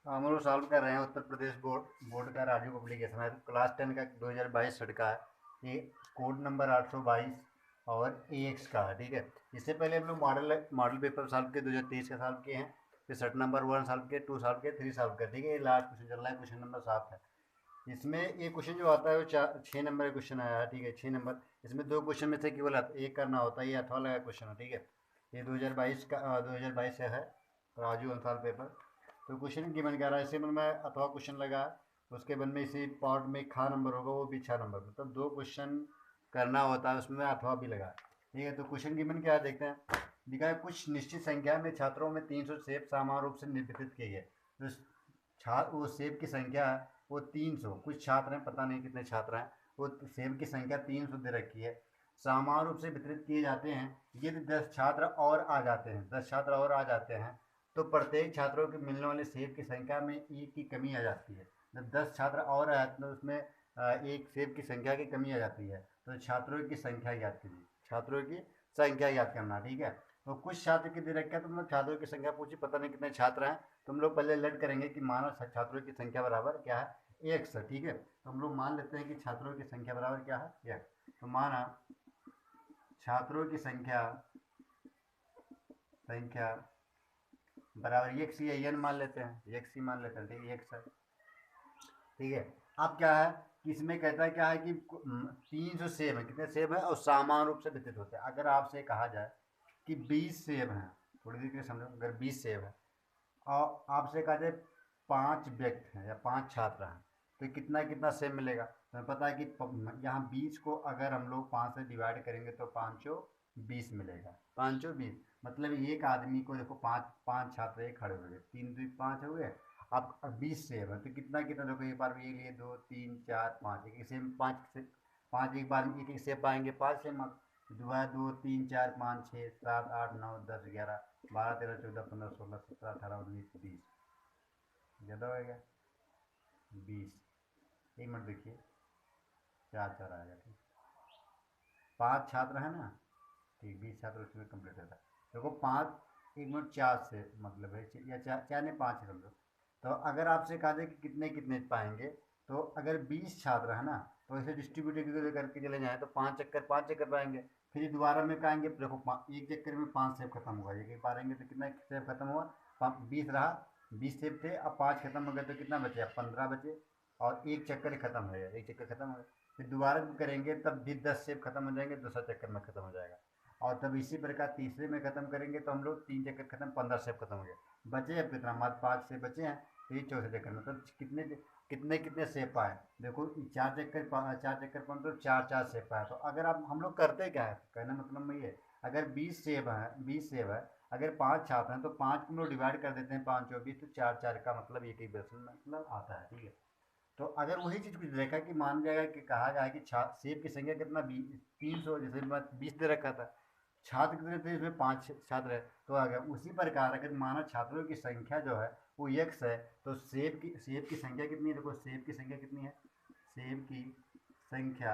हम लोग सॉल्व कर रहे हैं उत्तर प्रदेश बोर्ड बोर्ड का राजू पब्लिकेशन है, क्लास 10 का 2022 सेट का है। ये कोड नंबर 822 और AX का है। ठीक है, इससे पहले हम लोग मॉडल पेपर सॉल्व के 2023 का सॉल्व किए हैं, फिर सेट नंबर 1 सॉल्व के, 2 सॉल्व के, 3 सॉल्व कर। ठीक है, ये लास्ट क्वेश्चन चल रहा है, क्वेश्चन नंबर 7 है। इसमें ये क्वेश्चन जो आता है वो 6 नंबर का क्वेश्चन आया है। ठीक है, 6 नंबर, इसमें 2 क्वेश्चन में से केवल एक करना होता है, ये अथवा लगा क्वेश्चन है। ठीक है, ये 2022 का 2022 से है, राजू अंसाल पेपर। तो क्वेश्चन गिवन कह रहा है, इसी में अथवा क्वेश्चन लगा, उसके बाद में इसी पार्ट में खा नंबर होगा, वो भी 6 नंबर, मतलब 2 क्वेश्चन करना होता है, उसमें अथवा भी लगा। ठीक है, तो क्वेश्चन गिवन क्या है देखते हैं। लिखा है कुछ निश्चित संख्या में छात्रों में 300 सेब समान रूप से वितरित किए गए। तो छात्र वो सेब की संख्या है वो 300, कुछ छात्र हैं, पता नहीं कितने छात्र हैं, वो सेब की संख्या 300 दे रखी है, समान रूप से वितरित किए जाते हैं। यदि 10 छात्र और आ जाते हैं, 10 छात्र और आ जाते हैं, तो प्रत्येक छात्रों को मिलने वाले सेब की संख्या में एक की कमी आ जाती है। जब 10 छात्र और आए तो उसमें एक सेब की संख्या की कमी आ जाती है। तो छात्रों की संख्या याद कीजिए, छात्रों की संख्या याद करना। ठीक है, तो कुछ छात्र की दे रखा है, तुम लोग छात्रों की संख्या पूछी, पता नहीं कितने छात्र हैं। तुम लोग पहले लेट करेंगे कि मानव छात्रों की संख्या बराबर क्या है, एक्स है। ठीक है, तो हम लोग मान लेते हैं कि छात्रों की संख्या बराबर क्या है, एक्स। तो माना छात्रों की संख्या संख्या बराबर एक्स या एन मान लेते हैं, एक्स ही मान लेते हैं। ठीक है, एक्स है। ठीक है, अब क्या है कि इसमें कहता है क्या है कि 300 सेब है, कितने सेब है और समान रूप से वितरित होते हैं। अगर आपसे कहा जाए कि 20 सेब हैं, थोड़ी देर के लिए समझो, अगर 20 सेब है और आपसे कहा जाए 5 व्यक्ति हैं या 5 छात्र हैं, तो कितना कितना सेब मिलेगा। तो हमें पता है कि यहाँ 20 को अगर हम लोग 5 से डिवाइड करेंगे तो 5 20 मिलेगा, 5 20, मतलब एक आदमी को देखो, पाँच पाँच छात्र एक खड़े हो गए, 3 2 5 हो गए। अब 20 सेब है तो कितना कितना, देखो एक बार ये लिए 2 3 4 5, एक सेब 5 से 5, एक बार एक एक सेब पाएंगे 5 सेब, दुआ 2 3 4 5 6 7 8 9 10 11 12 13 14 15 16 17 18 19 20, ज़्यादा हो गया 20। एक मिनट देखिए, 4 4 आएगा। ठीक, 5 छात्र है ना, ठीक, 20 छात्र उसमें कंप्लीट होता है। देखो 5, एक मिनट 4 से मतलब है, या 4 4 नहीं 5 है समझो। तो अगर आपसे कहा जाए कि कितने कितने पाएंगे, तो अगर 20 छात्र है ना, तो इसे डिस्ट्रीब्यूट करके चले जाएँ तो 5 चक्कर पाएंगे। फिर दोबारा में पाएंगे, देखो एक चक्कर में 5 सेब खत्म होगा, एक एक पाएंगे तो कितना सेब खत्म हुआ, 20 रहा, 20 सेब थे, अब 5 खत्म हो गए तो कितना बचे, अब 15 बचे, और एक चक्कर खत्म हो गया, एक चक्कर खत्म हो गया। फिर दोबारा करेंगे तब भी 10 सेब खत्म हो जाएंगे, दूसरा चक्कर में खत्म हो जाएगा। और तब इसी प्रकार तीसरे में खत्म करेंगे तो हम लोग 3 चक्कर खत्म, 15 सेब खत्म हो गए, बचे अब कितना, मात्र 5 सेब बचे हैं। तो ये चौथे चक्कर में, मतलब कितने कितने कितने सेब पाए, देखो 4 चक्कर 4 4 सेब पाए। तो अगर आप हम लोग करते क्या है, कहने मतलब में ये, अगर 20 सेब है, अगर 5 छात्र हैं तो 5 को हम लोग डिवाइड कर देते हैं, 5 24, तो 4 4 का मतलब एक ही पर्सन मतलब आता है। ठीक है, तो अगर वही चीज़ कुछ देखा कि मान जाएगा कि कहा गया है कि सेब की संख्या कितना, 300, जैसे मैं 20 दे रखा था, छात्र कितने थे इसमें, 5 छात्र है, तो आ गया। उसी प्रकार अगर माना छात्रों की संख्या जो है वो x है, तो सेब की संख्या कितनी है, देखो सेब की संख्या कितनी है, सेब की संख्या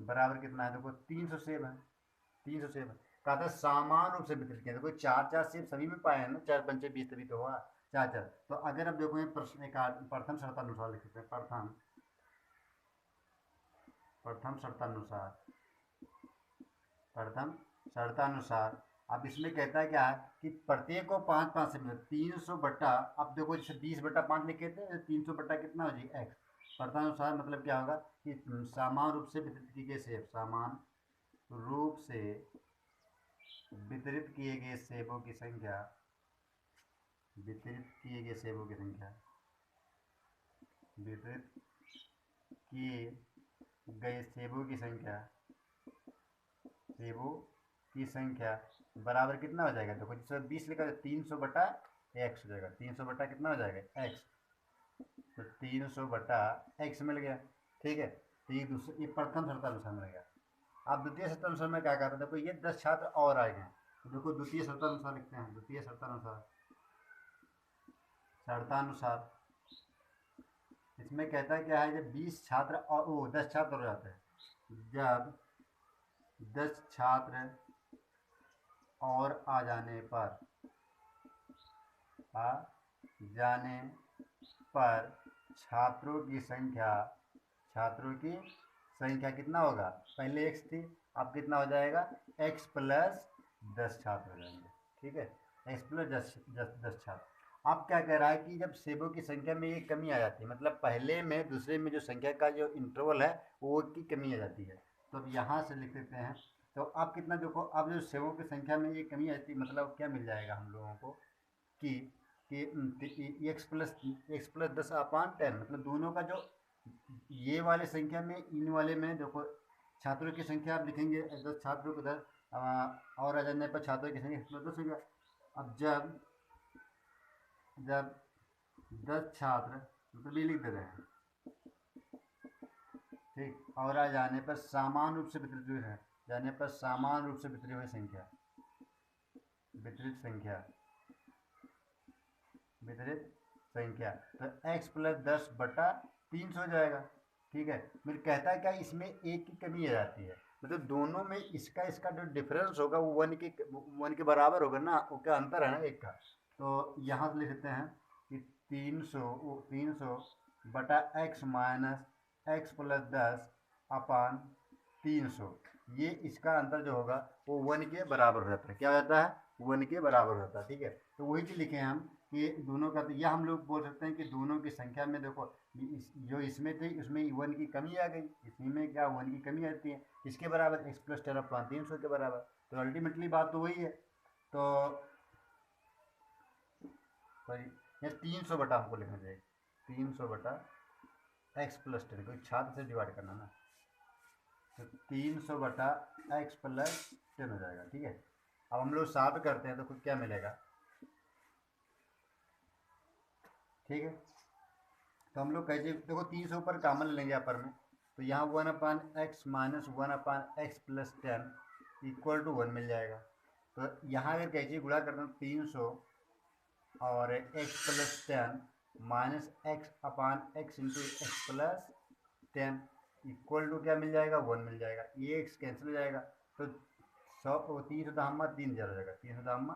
बराबर कितना है, देखो 300 सेब है, 300 सेब है। कहा था समान रूप से वितरित किया, देखो 4 4 सेब सभी में पाए हैं ना, 4 5 20 तभी तो हुआ 4 4। तो अगर अब देखो ये प्रश्न एक प्रथम शर्तानुसार लिख सकते हैं, प्रथम शर्तानुसार, प्रथम शर्तानुसार। अब इसमें कहता है क्या है कि प्रत्येक को 5 5 से मिले, 300 बट्टा, अब देखो जैसे 20 बट्टा 5 लिखे थे, 300 बट्टा कितना हो जाएगा, एक्स। शर्तानुसार मतलब क्या होगा कि समान रूप से वितरित किए गए सेब, समान रूप से वितरित किए गए सेबों की संख्या, वितरित किए गए सेबों की संख्या, वितरित किए गए सेबों की संख्या, सेबों की संख्या बराबर कितना हो जाएगा, देखो जिसमें 20 लिखा है 300 बटा x हो जाएगा, 300 बटा कितना हो जाएगा, x। तो 300 बटा x मिल गया। ठीक है, तो ये प्रथम शर्तानुसार मिल गया। अब द्वितीय शर्तानुसार में क्या कहता है, देखो ये 10 छात्र और आए गए, तो देखो द्वितीय शर्तानुसार लिखते हैं, द्वितीय शर्तानुसार, शर्तानुसार इसमें कहता है क्या है, जब 20 छात्र और वो 10 छात्र हो जाते हैं, जब 10 छात्र और आ जाने पर, आ जाने पर छात्रों की संख्या कितना होगा, पहले x थी, अब कितना हो जाएगा x प्लस 10 छात्र हो जाएंगे। ठीक है, x प्लस 10 छात्र। अब क्या कह रहा है कि जब सेबों की संख्या में एक कमी आ जाती है, मतलब पहले में दूसरे में जो संख्या का जो इंटरवल है वो की कमी आ जाती है, तो अब यहाँ से लिख देते हैं। तो अब कितना देखो, अब जो सेबों की संख्या में ये कमी आती है, मतलब क्या मिल जाएगा हम लोगों को कि एक्स प्लस 10/10, मतलब दोनों का जो ये वाले संख्या में इन वाले में देखो छात्रों की संख्या आप लिखेंगे 10 छात्रों को 10 और आ जाने पर छात्रों की संख्या एक्स प्लस 10 हो गया। अब जब जब 10 छात्र, मतलब ये लिख दे रहे हैं, ठीक, और आ जाने पर समान रूप से वितरित हुए हैं, जाने पर समान रूप से वितरित हुई संख्या, वितरित संख्या, तो x प्लस 10/300 हो जाएगा। ठीक है, फिर कहता है क्या इसमें एक की कमी आ जाती है, मतलब दोनों में इसका जो डिफरेंस होगा वो वन के बराबर होगा ना, वो क्या अंतर है ना एक का। तो यहाँ से लिख देते हैं कि 300/x माइनस x प्लस 10/300, ये इसका अंतर जो होगा वो 1 के बराबर हो जाता है। क्या हो जाता है, 1 के बराबर हो जाता है। ठीक है, तो वही चीज़ लिखे हम कि दोनों का, तो यह हम लोग बोल सकते हैं कि दोनों की संख्या में देखो जो इसमें थी उसमें 1 की कमी आ गई, इसमें क्या 1 की कमी आती है, इसके बराबर x प्लस 10/300 के बराबर। तो अल्टीमेटली बात तो वही है। तो सॉरी, ये 300 बटा हमको लिखना चाहिए, 300/x प्लस 10, कोई छात्र से डिवाइड करना ना, तो 300/x प्लस 10 हो जाएगा। ठीक है, अब हम लोग सॉल्व करते हैं तो कुछ क्या मिलेगा। ठीक है, तो हम लोग कैसे देखो 300 ऊपर कॉमन लेंगे अपर में, तो यहाँ 1/x minus 1/x plus 10 equal to 1 मिल जाएगा। तो यहाँ अगर कैसे गुणा करते हैं 300 और x plus 10 minus x/x into x plus 10 equal to क्या मिल जाएगा, 1 मिल जाएगा। ये x कैंसिल हो जाएगा, तो 300 हो जाएगा, 300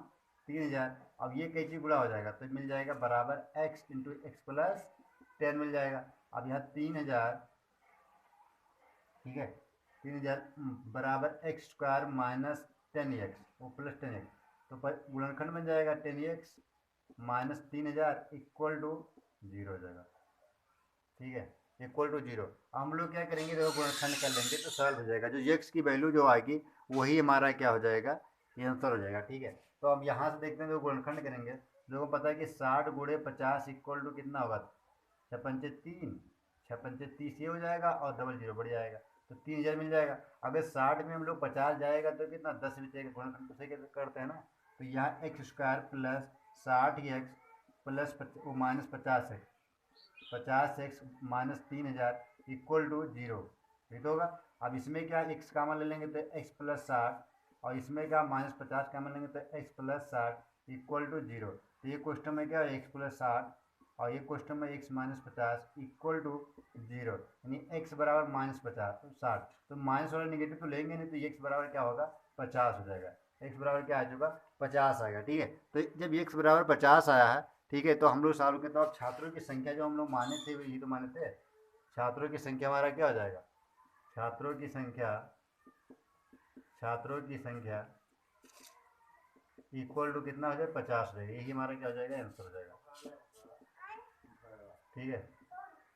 अब ये कैसे गुणा हो जाएगा, तो मिल जाएगा बराबर x इंटू एक्स प्लस 10 मिल जाएगा। अब यहाँ 3000, ठीक है, 3000 बराबर एक्स स्क्वायर माइनस 10x वो प्लस 10x, तो गुणनखंड बन जाएगा 10x माइनस 3000 इक्वल टू 0 हो जाएगा। ठीक है, इक्वल टू 0। हम लोग क्या करेंगे, देखो गुणनखंड कर लेंगे तो सॉल्व हो जाएगा, जो x की वैल्यू जो आएगी वही हमारा क्या हो जाएगा, ये आंसर हो जाएगा। ठीक है, तो अब यहाँ से देखते हैं जो गुणनखंड करेंगे, लोगों को पता है कि 60 गुणे 50 इक्वल टू कितना होगा, 6×5 = 6×5 ये हो जाएगा और डबल 0 बढ़ जाएगा, तो 3000 मिल जाएगा। अगर 60 में हम लोग 50 जाएगा तो कितना 10 बचेगा, गुणनखंड तो सही करते हैं ना, तो यहाँ x square plus 60x plus वो minus 50x minus 3000 equal to 0, ठीक होगा। अब इसमें क्या x कामन ले लेंगे तो x प्लस 60, और इसमें क्या माइनस 50 कामन लेंगे तो x प्लस 60 इक्वल टू 0। तो ये क्वेश्चन में क्या है x प्लस 60 और ये क्वेश्चन में x माइनस 50 इक्वल टू 0, यानी x बराबर माइनस 50 तो 60, तो माइनस वाला निगेटिव तो लेंगे नहीं, तो x बराबर क्या होगा 50 हो जाएगा, x बराबर क्या आ चुका 50 आएगा। ठीक है, तो जब x बराबर 50 आया है, ठीक है, तो हम लोग सॉल्व करते हैं। तो अब छात्रों की संख्या जो हम लोग माने थे वही तो माने थे, छात्रों की संख्या हमारा क्या हो जाएगा, छात्रों की संख्या इक्वल टू कितना हो जाएगा 50 हो जाएगा, यही हमारा क्या हो जाएगा आंसर हो जाएगा। ठीक है,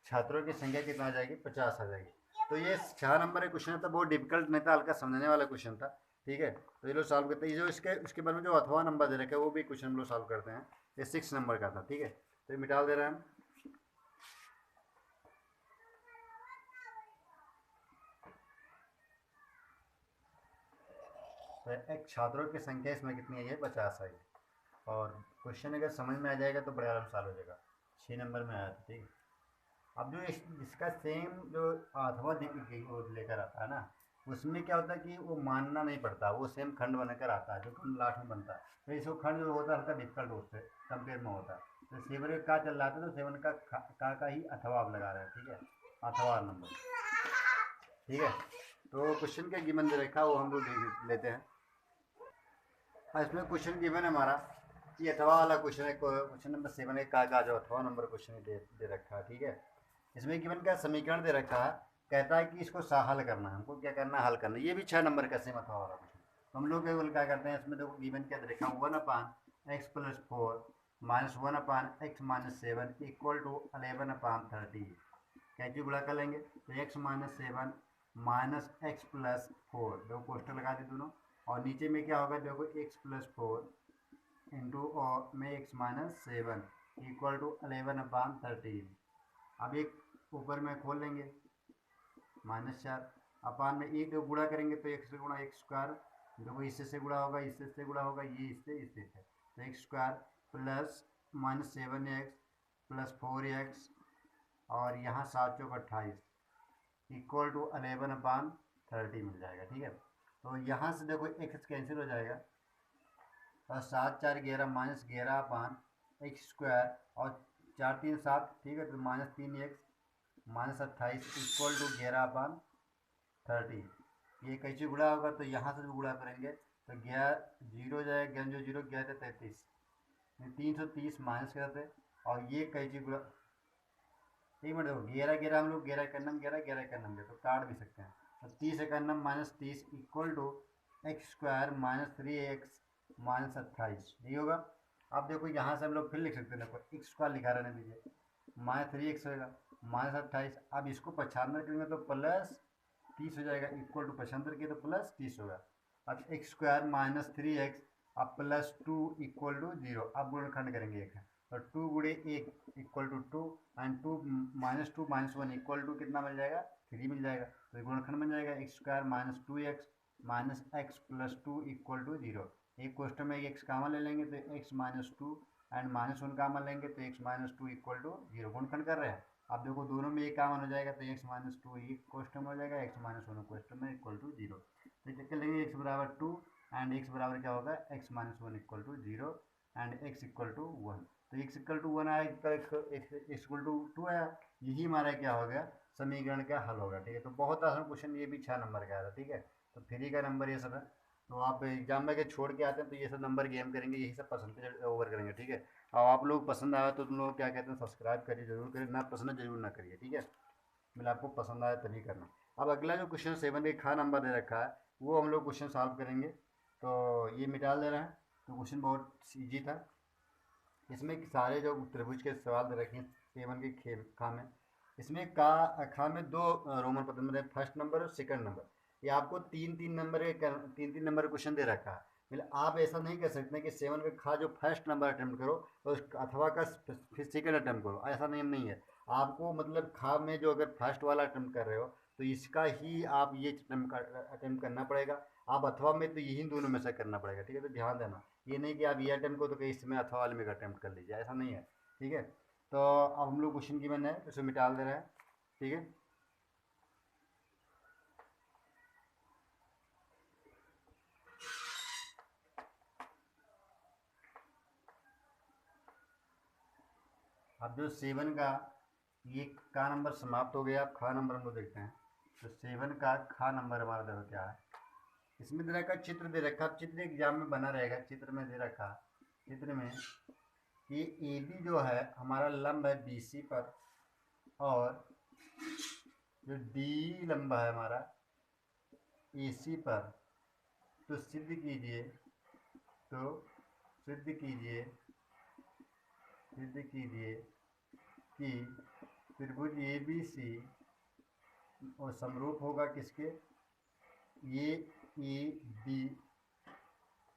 छात्रों की संख्या कितना आ जाएगी 50 आ जाएगी। तो ये 6 नंबर का क्वेश्चन था, बहुत डिफिकल्ट नहीं था, हल्का समझने वाला क्वेश्चन था। ठीक है, तो ये लोग सॉल्व करते हैं, जो इसके बारे में जो अथवा नंबर दे रखे हैं वो भी क्वेश्चन हम लोग सॉल्व करते हैं। ये 6 नंबर का था। ठीक है, तो ये मिटा दे रहे हैं हम। तो एक छात्रों की संख्या इसमें कितनी आई है 50 आई, और क्वेश्चन अगर समझ में आ जाएगा तो बड़े आराम से सॉल्व हो जाएगा। 6 नंबर में आया था। ठीक है, अब जो इसका सेम जो अथवा लेकर आता है ना, उसमें क्या होता है कि वो मानना नहीं पड़ता, वो सेम खंड बनकर आता है, जो खंड लास्ट में बनता है, तो इसको खंड जो होता है हल्का डिफिकल्ट उससे कंपेयर में होता है। तो 7 का चल रहा था तो 7 का ही अथवा आप लगा रहे हैं। ठीक है, अथवा नंबर। ठीक है, तो क्वेश्चन का गिवन जो रखा वो हम लोग लेते हैं। इसमें क्वेश्चन गिवन है हमारा ये अथवा वाला क्वेश्चन है, क्वेश्चन नंबर 7 का जो अथवा नंबर क्वेश्चन दे रखा है, ठीक है। इसमें गिवन का समीकरण दे रखा है, कहता है कि इसको हल करना है, हमको क्या करना है, हल करना है। ये भी 6 नंबर का सेम अथवा वाला क्वेश्चन। तो हम लोग केवल क्या करते हैं, इसमें देखो गिवन क्या दे रखा है, 1/x + 4 - 1/x - 7 = 11/30। कैसे गुणा कर लेंगे, तो x - 7 - x + 4, देखो कोष्टक लगा दी दोनों, और नीचे में क्या होगा, देखो x + 4 इंटू और में x - 7 = 11/30। अब एक ऊपर में खोल लेंगे -4 अपान में एक गुणा करेंगे तो x से गुणा x², देखो इससे से गुणा होगा, इससे गुणा होगा, ये इससे तो x² plus -7x plus 4x और यहाँ 7 × 28 = 11/30 मिल जाएगा, ठीक है। तो यहाँ से देखो x कैंसिल हो जाएगा और 7 × 4 = 11 - 11/x² और 4 × 3 = 7, ठीक है। तो -3x -28 = 11/30। ये कैसे गुणा होगा, तो यहाँ से भी गुणा करेंगे तो 0 जाएगा, 0 11 33, 330 माइनस करते और ये कैसे गुणा, एक मिनट देखो 11 11 हम लोग 11 एकन्नम 11 11 एकन्नम तो काट भी सकते हैं। तो 30 एकन्नम -30 = x² - 3x - 28, यही होगा। अब देखो यहाँ से हम लोग फिर लिख सकते हैं, देखो x² लिखा रहने दीजिए, -3x होगा -28। अब इसको 95 करेंगे तो +30 हो जाएगा, = 95 किया तो +30 होगा। अब x² - 3x अब +2 = 0। अब गुणनखंड करेंगे एक है, तो 2 × 1 = 2 एंड 2 - 2 - 1 = कितना मिल जाएगा, 3 मिल जाएगा। तो गुणनखंड बन जाएगा x² - 2x - x + 2 = 0। एक क्वेश्चन में x कामन ले लेंगे तो x - 2 एंड -1 कामन लेंगे तो x - 2 = 0। गुणनखंड कर रहे हैं, अब देखो दोनों में एक कामन हो जाएगा तो x - 2 एक क्वेश्चन में हो जाएगा, x - 1 क्वेश्चन में = 0। तो क्या कर लेंगे, x = 2 एंड x बराबर क्या होगा, x - 1 = 0 एंड x = 1। तो x = 1 आया, x = 2 आया, यही हमारा क्या हो गया, समीकरण का हल होगा, ठीक है। तो बहुत आसान क्वेश्चन, ये भी 6 नंबर का आया था, ठीक है। तो फ्री का नंबर ये सब है। तो आप एग्जाम में के छोड़ के आते हैं तो ये सब नंबर गेम करेंगे, यही सब परसेंटेज ओवर करेंगे, ठीक है। और आप लोग पसंद आया तो तुम लोग क्या कहते हैं, सब्सक्राइब करिए जरूर करिए, ना पसंद जरूर ना करिए, ठीक है। मतलब आपको पसंद आया तभी करना। अब अगला जो क्वेश्चन 7 के खा नंबर दे रखा है, वो हम लोग क्वेश्चन सॉल्व करेंगे। तो ये मिटा दे रहे हैं, तो क्वेश्चन बहुत ईजी था। इसमें सारे जो त्रिभुज के सवाल दे रखे हैं 7 के खा में, इसमें खा में 2 रोमन पद मतलब फर्स्ट नंबर और सेकंड नंबर, ये आपको 3-3 नंबर के 3-3 नंबर क्वेश्चन दे रखा है। मतलब आप ऐसा नहीं कर सकते कि 7 का खा जो फर्स्ट नंबर अटेम्प्ट करो और अथवा का फिर सेकंड अटेम्प्ट करो, ऐसा नहीं है। आपको मतलब खा में जो अगर फर्स्ट वाला अटेम्प्ट कर रहे हो तो इसका ही आप ये अटेम्प्ट करना पड़ेगा। आप अथवा में तो यही दोनों में से करना पड़ेगा, ठीक है। तो ध्यान देना, ये नहीं कि आप ये अटेम्प्ट को तो कहीं इसमें अथवा वाले में अटेम्प्ट कर लीजिए, ऐसा नहीं है, ठीक है। तो अब हम लोग क्वेश्चन गिवन है उसे मिटा दे रहे हैं, ठीक है। अब जो 7 का ये का नंबर समाप्त हो गया, अब खा नंबर हम लोग देखते हैं। तो 7 का खा नंबर हमारा देखो क्या है, इसमें दे रखा चित्र दे रखा, चित्र एग्जाम में बना रहेगा। चित्र में दे रखा, चित्र में कि ए बी जो है हमारा लंब है बी सी पर, और जो डी लंब है हमारा ए सी पर। तो सिद्ध कीजिए, तो सिद्ध कीजिए कि त्रिभुज ए बी सी और समरूप होगा किसके, ये ए बी,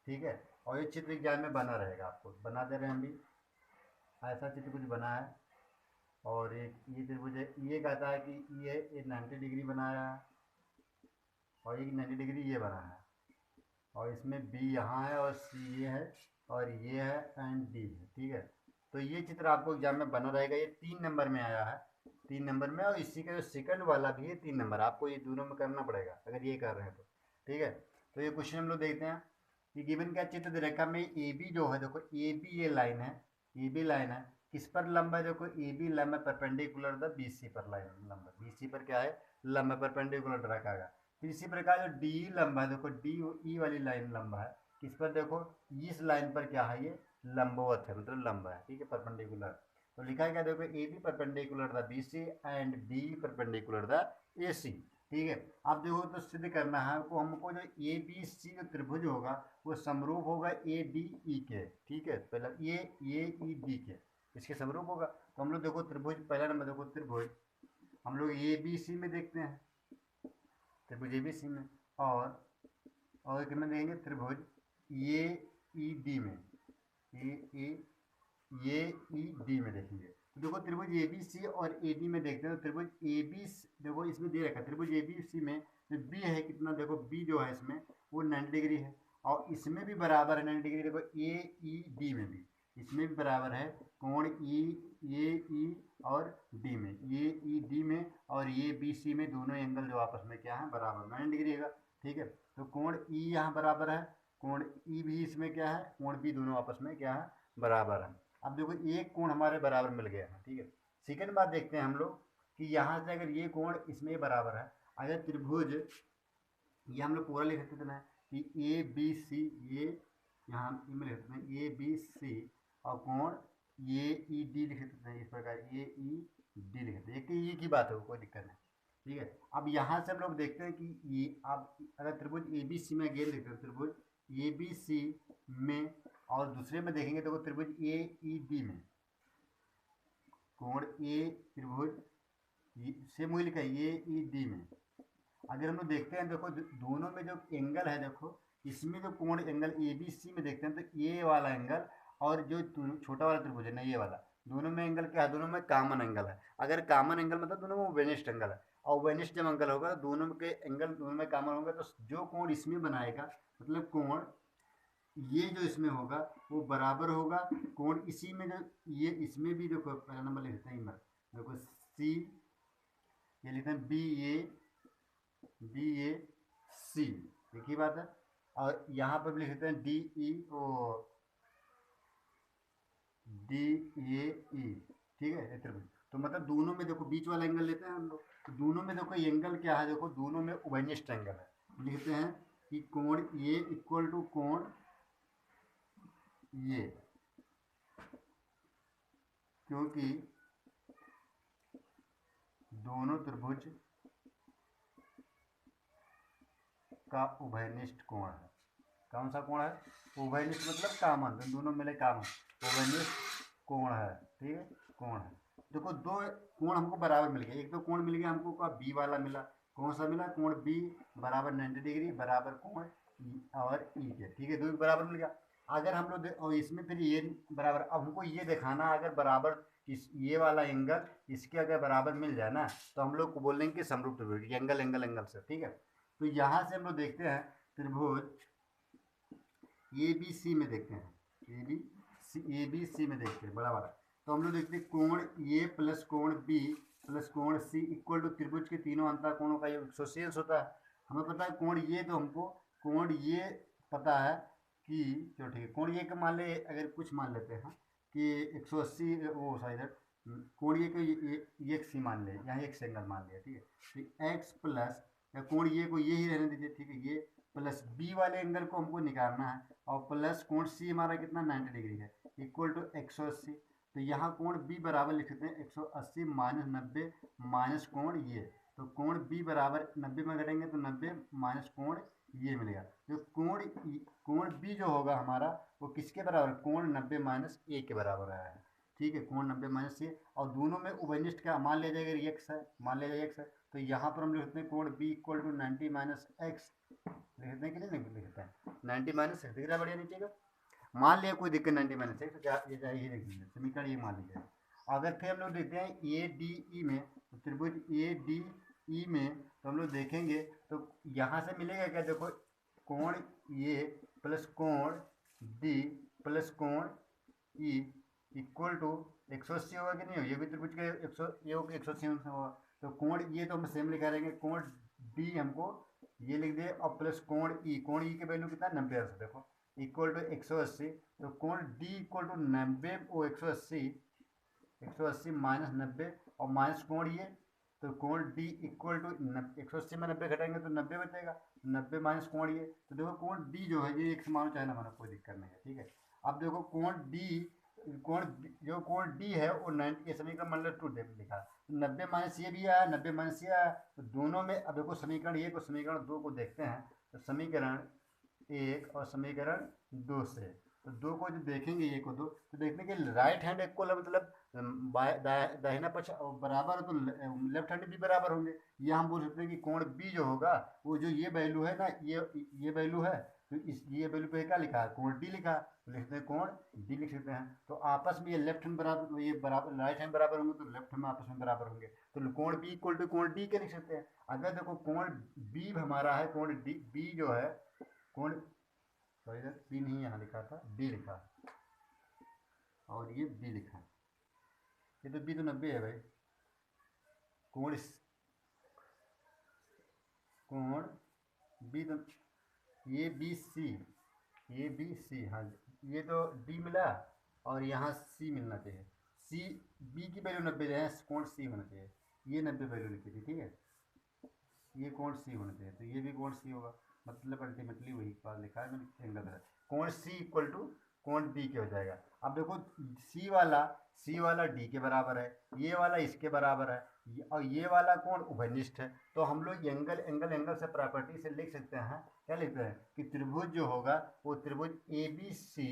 ठीक है। और ये चित्र एग्जाम में बना रहेगा, आपको बना दे रहे हैं हम भी, ऐसा चित्र कुछ बना है। और एक ये त्रिभुज है, ये कहता है कि ये 90 डिग्री बनाया है और एक 90 डिग्री ये बना है, और इसमें बी यहाँ है और सी ये है और ये है एंड डी है, ठीक है। तो ये चित्र आपको एग्जाम में बना रहेगा, ये 3 नंबर में आया है, 3 नंबर में। और इसी का जो सेकंड वाला भी है 3 नंबर, आपको ये दोनों में करना पड़ेगा अगर ये कर रहे हैं तो, ठीक है। तो ये क्वेश्चन हम लोग देखते हैं कि गिवन क्या चित्र दे रखा में ए बी जो है, देखो ए बी ये लाइन है, ए बी लाइन है, किस पर लंब है, देखो ए बी लंब है परपेंडिकुलर द बी सी पर, लाइन लंब बी सी पर क्या है, लंब परपेंडिकुलर रखा गया। फिर इसी प्रकार जो डी लंब है, देखो डी ई वाली लाइन लंबा है, किस पर, देखो इस लाइन पर क्या है, ये लंबवत है, मतलब लंबा है, ठीक है, परपेंडिकुलर। तो लिखा है क्या, देखो A B perpendicular the B C and B perpendicular the A C, ठीक है। अब देखो तो सिद्ध करना है को हमको, जो ए बी सी जो त्रिभुज होगा वो समरूप होगा ए डी ई के, ठीक है, पहला ए ई डी के, इसके समरूप होगा। तो हम लोग देखो त्रिभुज, पहला नंबर देखो त्रिभुज हम लोग ए बी सी में देखते हैं, त्रिभुज ए बी सी में, और कितने देंगे, त्रिभुज ए ई डी में, ये ई डी में देखेंगे। तो देखो त्रिभुज ए बी सी और ए डी में देखते हैं। तो त्रिभुज ए बी, देखो इसमें दे रखा है त्रिभुज ए बी सी में जो बी है कितना, देखो बी जो है इसमें वो 90 डिग्री है, और इसमें भी बराबर है 90 डिग्री। देखो ए ई डी में भी, इसमें भी बराबर है कोण ए ई और डी में, ए ई डी में और ए बी सी में, दोनों एंगल जो आपस में क्या है, बराबर 90 डिग्री है, ठीक है। तो कोण ई यहाँ बराबर है, कोण ई भी इसमें क्या है, कोण बी, दोनों आपस में क्या है, बराबर है। अब देखो एक कोण हमारे बराबर मिल गया है, ठीक है। सेकंड बात देखते हैं हम लोग कि यहाँ से अगर ये कोण इसमें बराबर है, अगर त्रिभुज, ये हम लोग पूरा लिख सकते हैं कि ए बी सी, ये यहाँ हम में लिख सकते हैं ए बी सी, और कोण ए ई डी लिख सकते हैं, इस प्रकार ए ई डी लिख सकते हैं, एक की बात है, कोई दिक्कत नहीं, ठीक है। अब यहाँ से हम लोग देखते हैं कि ये, आप अगर त्रिभुज ए बी सी में गेल देखते हैं, त्रिभुज ए बी सी में, और दूसरे में देखेंगे तो त्रिभुज ए ई डी में, कोण ए त्रिभुज से मूल का ए ई डी में, अगर हम लोग देखते हैं, देखो दोनों में जो एंगल है, देखो इसमें जो कोण एंगल ए बी सी में देखते हैं, तो ये वाला एंगल और जो छोटा वाला त्रिभुज है ना, ये वाला, दोनों में एंगल क्या है, दोनों में कॉमन एंगल है। अगर कॉमन एंगल मतलब दोनों में वेनिस्ट एंगल है, और वेनिस्ट जब एंगल होगा दोनों के एंगल दोनों में कॉमन होगा, तो जो कोण इसमें बनाएगा, मतलब कोण ये जो इसमें होगा वो बराबर होगा कोण इसी में, जो ये इसमें भी, देखो पहला नंबर लिखते हैं, देखो सी, ये लिखते हैं बी ए सी, एक ही बात है। और यहाँ पर भी लिख सकते हैं D E O D A ई, ठीक है, त्रिभुज। तो मतलब दोनों में देखो बीच वाला एंगल लेते हैं हम लोग, तो दोनों में देखो एंगल क्या है, देखो दोनों में उभयनिष्ठ एंगल है। लिखते हैं कि कोण ए इक्वल टू कोण ये, क्योंकि दोनों त्रिभुज का उभयनिष्ठ कोण है। कौन सा कोण है, उभयनिष्ठ मतलब कॉमन, तो दोनों मिले कॉमन, उभयनिष्ठ कोण है, ठीक है, कोण है। देखो दो कोण हमको बराबर मिल गया, एक तो कोण मिल गया हमको का बी वाला मिला, कौन सा मिला, कोण बी बराबर 90 डिग्री बराबर कोण और ई के, ठीक है, दो बराबर मिल गया। अगर हम लोग और इसमें फिर ये बराबर, अब हमको ये दिखाना, अगर बराबर इस ये वाला एंगल इसके अगर बराबर मिल जाए ना, तो हम लोग को बोलेंगे कि समरूप त्रिभुज, एंगल एंगल एंगल से, ठीक है। तो यहाँ से हम लोग देखते हैं त्रिभुज ए बी सी में देखते हैं, ए बी सी में देखते हैं बड़ा वाला। तो हम लोग देखते हैं कोण ए प्लस कोण बी प्लस कोण सी इक्वल टू त्रिभुज के तीनों अंतर कोणों का योग 180 होता है। हमें पता है कोण ये, तो हमको कोण ये पता है कि, चलो ठीक है, कोण ये का मान ले, अगर कुछ मान लेते हैं कि 180, वो सॉरी कोण ये को एक सी मान ले, यहाँ एक एंगल मान लिया, ठीक है। तो एक्स प्लस, या कोण ये को ये ही रहने दीजिए, ठीक है, ये प्लस बी वाले एंगल को हमको निकालना है, और प्लस कोण सी हमारा कितना 90 डिग्री है, इक्वल टू 180। तो यहाँ कोण बी बराबर लिख सकते हैं 180 माइनस 90 माइनस कोण ये, तो कोण बी बराबर 90 में घटेंगे तो 90 माइनस कोण ये मिलेगा। तो कोण बी जो होगा हमारा वो किसके बराबर, कोण 90 माइनस ए के बराबर आया है, ठीक है, कोण 90 माइनस ए, और दोनों में उभयनिष्ठ का मान लिया जाएगा एक्स है, मान लिया जाएगा एक्स है। तो यहाँ पर हम लिखते हैं कोण B equal to 90 minus x, लिखते हैं कि नहीं लिखते हैं 90 माइनस एक्स, दिख रहा है बढ़िया नीचे का, मान लिया कोई दिक्कत 90 माइनस एक्स, ये चाहिए लिख दीजिए, समीकरण ये मान लीजिए। अगर फिर हम लोग देखते हैं ए डी ई में, तो त्रिभुज ए डी ई में, तो हम लोग देखेंगे तो यहाँ से मिलेगा क्या, देखो कोण ए प्लस कोण डी प्लस कोण ई इक्वल टू 180 होगा कि नहीं हो, ये भी त्रिभुज का 180 होगा। तो कोण ये तो हम सेम लिखा रहेंगे, कोण डी हमको ये लिख दे, और प्लस कोण ई की वैल्यू कितना 90 से, देखो इक्वल टू 180। तो कोण डी इक्वल टू 90 वो 180 माइनस 90 और माइनस कोण ये, तो कोण डी इक्वल टू 180 में 90 घटाएंगे तो 90 बचेगा, 90 माइनस कोण ये, तो देखो कोण डी जो है ये एक समान चाहे ना मानो, कोई दिक्कत नहीं है, ठीक है। अब देखो जो कोण डी है वो 90, ये समीकरण मान लो 2 लिखा, 90 माइनस ये भी आया, 90 माइनस ये आया, तो दोनों में अब देखो समीकरण 1 और समीकरण 2 को देखते हैं, तो समीकरण 1 और समीकरण 2 से, तो 2 को जो देखेंगे 1 और 2, तो देखने के राइट हैंड इक्वल है, मतलब दाहिना पक्ष बराबर है, तो लेफ्ट हैंड भी बराबर होंगे। ये हम बोल सकते हैं कि कोण बी जो होगा वो जो ये वैल्यू है ना, ये वैल्यू है, तो इस ये वैल्यू पे क्या लिखा है, कोण डी लिखा है, तो लिखते हैं कोण डी लिख सकते हैं। तो आपस में ये लेफ्ट हैंड बराबर, ये बराबर राइट हैंड बराबर होंगे, तो लेफ्ट हैंड में आपस में बराबर होंगे, तो कोण बी इक्वल टू कोण डी के लिख सकते हैं। अगर देखो कोण बी हमारा है, कोण डी बी जो है, कोण सॉरी सर बी नहीं यहाँ लिखा था, डी लिखा और ये बी लिखा, ये तो बी तो 90 है भाई, कोण बी तो ये बी सी, हाँ ये तो डी मिला और यहाँ सी मिलना चाहिए, सी बी की वैल्यू 90 है, कोण सी होना चाहिए, ये 90 वैल्यू लिखी थी, ठीक है, ये कोण सी होना चाहिए, तो ये भी कोण सी होगा, मतलब अल्टीमेटली वही बात लिखा है मैंने, एंगल है कोण सी इक्वल टू कोण डी के हो जाएगा। अब देखो सी वाला डी के बराबर है, ये वाला इसके बराबर है, और ये वाला कोण उभयनिष्ठ है, तो हम लोग एंगल से प्रॉपर्टी से लिख सकते हैं, क्या लिखते हैं कि त्रिभुज जो होगा वो त्रिभुज ए बी सी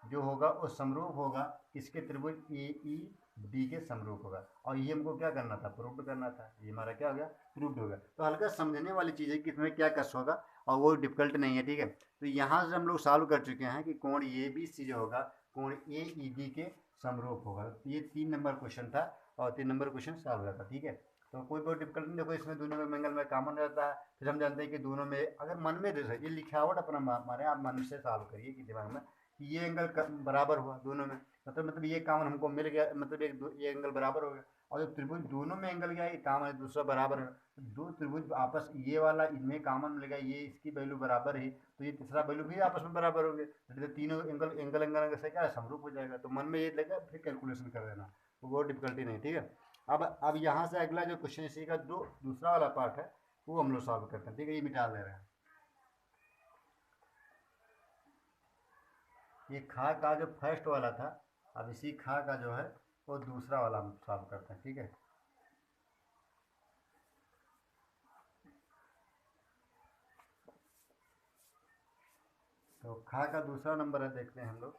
जो होगा वो समरूप होगा किसके, त्रिभुज ए ई डी के समरूप होगा, और ये हमको क्या करना था, प्रूव करना था, ये हमारा क्या हो गया, प्रूव्ड हो गया। तो हल्का समझने वाली चीज़ है कि इसमें क्या कस होगा और वो डिफिकल्ट नहीं है, ठीक है। तो यहाँ से हम लोग सॉल्व कर चुके हैं कि कोण ए बी सी जो होगा कोण ए ई डी के समरूप होगा। तो ये 3 नंबर क्वेश्चन था और 3 नंबर क्वेश्चन सॉल्व हुआ था, ठीक है। तो कोई बहुत डिफिकल्ट नहीं, देखो इसमें दोनों में एंगल में कॉमन रहता है, फिर हम जानते हैं कि दोनों में अगर मन में ये लिखावट अपना मारे, आप मन से सॉल्व करिए कि दिमाग में कि ये एंगल बराबर हुआ दोनों में, मतलब ये कॉमन हमको मिल गया, मतलब ये एंगल बराबर हो गया, और जब त्रिभुज दोनों में एंगल गया, ये कॉमन है, दूसरा बराबर है, दो त्रिभुज आपस, ये वाला इनमें कॉमन मिलेगा, ये इसकी वैल्यू बराबर है, तो ये तीसरा वैल्यू भी आपस में बराबर होंगे, तो तीनों एंगल से क्या समरूप हो जाएगा। तो मन में ये लगा, फिर कैलकुलेशन कर देना, तो वो डिफिकल्टी नहीं, ठीक है। अब यहाँ से अगला जो क्वेश्चन इसी का जो दूसरा वाला पार्ट है वो हम लोग सॉल्व करते हैं, ठीक है। ये मिटा दे रहे हैं, ये खा का जो फर्स्ट वाला था, अब इसी खा का जो है वो दूसरा वाला हम सॉल्व करते हैं, ठीक है। तो खा का दूसरा नंबर है, देखते हैं हम लोग।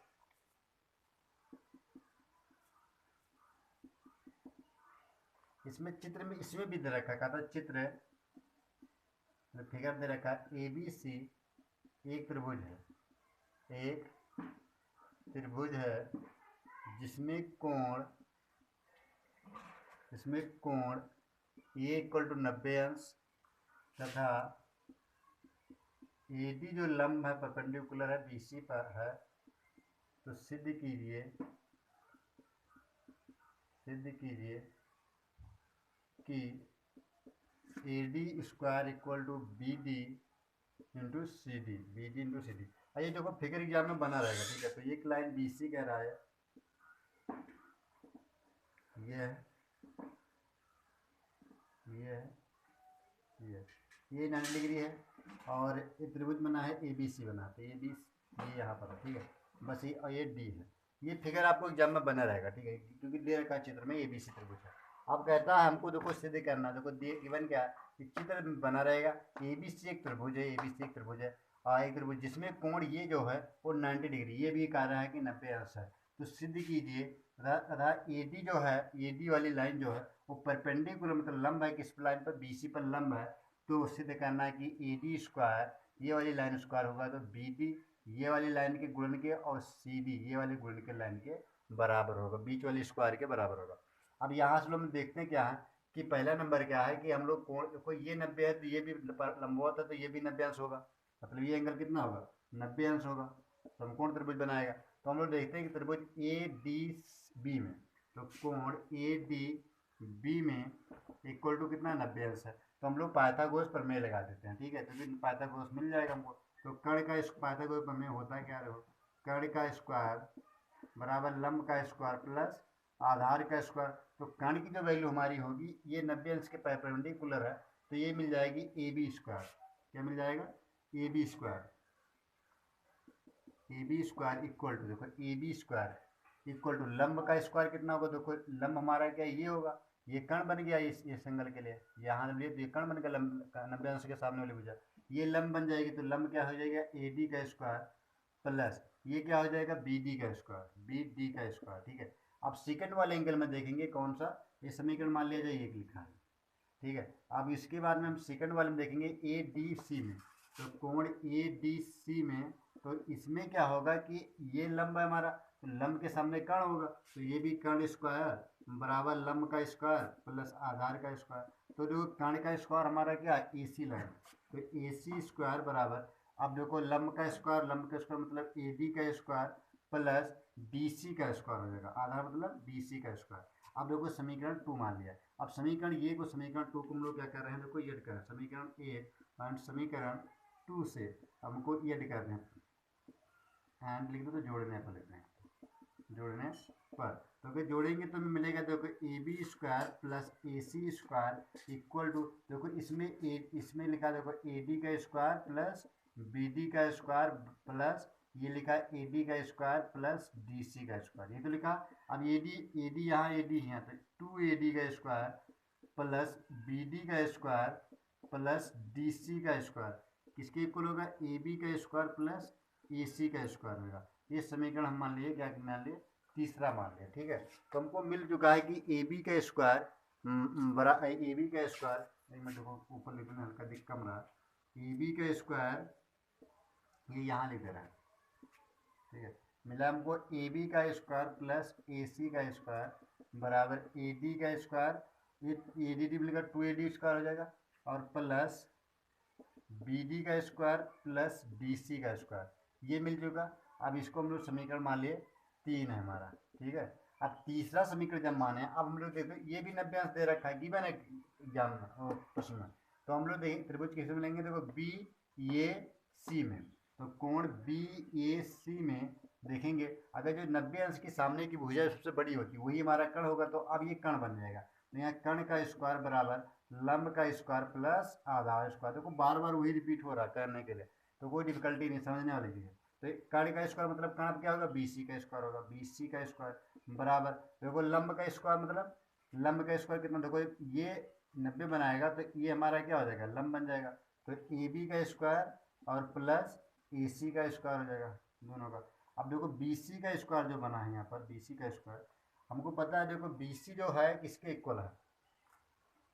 इसमें चित्र में इसमें भी दे रखा है, था चित्र है, फिगर दे रखा है, ए बी सी एक त्रिभुज है जिसमें कोण ए इक्वल टू 90 अंश तथा ए डी जो लंब है परपेंडिकुलर है बी सी पर है, तो सिद्ध कीजिए कि A D square equal to B D into C D, ये देखो फिगर एग्जाम में बना रहेगा, ठीक है। तो एक लाइन बी सी कह रहा है, ये 90 डिग्री है, और ये त्रिभुज बना है ए बी सी बना, तो ये यहाँ पर है, ठीक है, बस ये, और ये डी है, ये फिगर आपको एग्जाम में बना रहेगा, ठीक है, क्योंकि दे रखा है चित्र में ए बी सी त्रिभुज है। अब कहता है हमको देखो सिद्ध करना, देखो गिवन क्या है कि चित्र बना रहेगा, ए बी सी एक त्रिभुज है, और एक त्रिभुज जिसमें कोण ये जो है वो 90 डिग्री, ये भी कह रहा है कि 90 अंश है, तो सिद्ध कीजिए तथा ए डी जो है, ए डी वाली लाइन जो है वो परपेंडिकुलर मतलब लंब है किस लाइन पर, बी सी पर लंब है, तो सिद्ध करना है कि ए डी स्क्वायर ये वाली लाइन स्क्वायर होगा, तो बी डी ये वाली लाइन के गुणन के और सी डी ये वाले गुणन के लाइन के बराबर होगा, बीच वाली स्क्वायर के बराबर होगा। अब यहाँ से लोग देखते हैं क्या है कि पहला नंबर क्या है कि हम लोग कोण, कोई ये 90 है तो ये भी लंबवत है, तो ये भी 90 अंश होगा, मतलब ये एंगल कितना होगा, 90 अंश होगा, तो हम कोण त्रिभुज बनाएगा। तो हम लोग देखते हैं कि त्रिभुज ए डी बी में, तो कोण ए डी बी में इक्वल टू कितना 90 अंश है, तो हम लोग पाइथागोरस प्रमेय लगा देते हैं, ठीक है, तो फिर पाइथागोरस मिल जाएगा हमको। तो कर्ण का पाइथागोरस प्रमेय होता है क्या, देखो कर्ण का स्क्वायर बराबर लंब का स्क्वायर प्लस आधार का स्क्वायर, तो कर्ण की जो वैल्यू हमारी होगी ये 90 अंश के परपेंडिकुलर है, तो ये मिल जाएगी ए बी स्क्वायर, क्या मिल जाएगा, A B square, A B square equal to, देखो A B square equal to लंब का स्क्वायर कितना होगा, देखो लंब हमारा क्या ये होगा, ये कर्ण बन गया इस एंगल के लिए, यहाँ लिए तो ये कर्ण बन गया लंब 90 अंश के सामने वाली भुजा, ये लंब बन जाएगी, तो लंब क्या हो जाएगा ए डी का स्क्वायर प्लस ये क्या हो जाएगा बी डी का स्क्वायर, बी डी का स्क्वायर। ठीक है, अब सेकंड वाले एंगल में देखेंगे कौन सा, ये समीकरण मान लिया जाए एक लिखा है। ठीक है, अब इसके बाद में हम सेकंड वाले में देखेंगे ए डी सी में, तो कोण ए डी सी में, तो इसमें क्या होगा कि ये लंब है हमारा, तो लंब के सामने कर्ण होगा, तो ये भी कर्ण स्क्वायर बराबर लंब का स्क्वायर प्लस आधार का स्क्वायर, तो जो कर्ण का स्क्वायर हमारा क्या ए सी लगा, तो ए सी स्क्वायर बराबर, अब देखो लंब का स्क्वायर मतलब ए डी का स्क्वायर प्लस डी सी का स्क्वायर हो जाएगा, आधार मतलब डी सी का स्क्वायर। अब देखो समीकरण 2 मान लिया, अब समीकरण ये को समीकरण 2 को हम लोग क्या कर रहे हैं, देखो ये कर रहे हैं समीकरण 1 एंड समीकरण 2 से हमको ये कर रहे हैं एंड लिख दो, तो जोड़ने पर लिख रहे हैं, जोड़ने पर, तो अगर जोड़ेंगे तो हमें मिलेगा, देखो A B square plus A C square equal to, देखो इसमें लिखा देखो ए डी का स्क्वायर प्लस बी डी का स्क्वायर प्लस ये लिखा ए डी का स्क्वायर प्लस डी सी का स्क्वायर, ये तो लिखा। अब ए डी यहाँ ए डी यहाँ, तो 2 ए डी का स्क्वायर प्लस बी डी का स्क्वायर प्लस डी सी का स्क्वायर किसके इक्वल होगा, ए बी का स्क्वायर प्लस ए सी का स्क्वायर होगा। ये समीकरण हम मान लिए क्या मान लिए, तीसरा मान लिया। ठीक है, तो हमको मिल चुका है कि ए बी का स्क्वायर बरा ए बी का स्क्वायर, एक मिनट देखो ऊपर लिखने हल्का दिख कम रहा, ए बी का स्क्वायर ये यहाँ लिख दे रहा है। ठीक है, मिला हमको ए बी का स्क्वायर प्लस ए सी का स्क्वायर बराबर ए डी का स्क्वायर, ये ए डी मिलेगा 2 ए डी स्क्वायर हो जाएगा, और प्लस बी डी का स्क्वायर प्लस डी सी का स्क्वायर, ये मिल चुका। अब इसको हम लोग समीकरण मान लिए 3 है हमारा। ठीक है, अब तीसरा समीकरण जब माने, अब हम लोग देखो ये भी 90 अंश दे रखा है गिवन है एग्जाम में प्रश्न में, तो हम लोग देखें त्रिभुज किसे मिलेंगे, देखो बी ए सी में, तो कोण बी ए सी में देखेंगे, अगर जो 90 अंश की सामने की भुजा सबसे बड़ी होती है वही हमारा कर्ण होगा, तो अब ये कर्ण बन जाएगा, तो यहाँ कर्ण का स्क्वायर बराबर लंब का स्क्वायर प्लस आधार स्क्वायर, देखो बार बार वही रिपीट हो रहा है करने के लिए, तो कोई डिफिकल्टी नहीं, समझने वाली चीज़ है। तो कर्ण का स्क्वायर मतलब कर्ण क्या होगा, बी सी का स्क्वायर होगा, बी सी का स्क्वायर बराबर, देखो लंब का स्क्वायर मतलब लंब का स्क्वायर कितना, देखो ये 90 बनाएगा तो ये हमारा क्या हो जाएगा, लंब बन जाएगा, तो ए बी का स्क्वायर और प्लस ए सी का स्क्वायर हो जाएगा दोनों का। अब देखो बी सी का स्क्वायर जो बना है यहाँ पर, बी सी का स्क्वायर हमको पता है, देखो बी सी जो है किसके इक्वल है,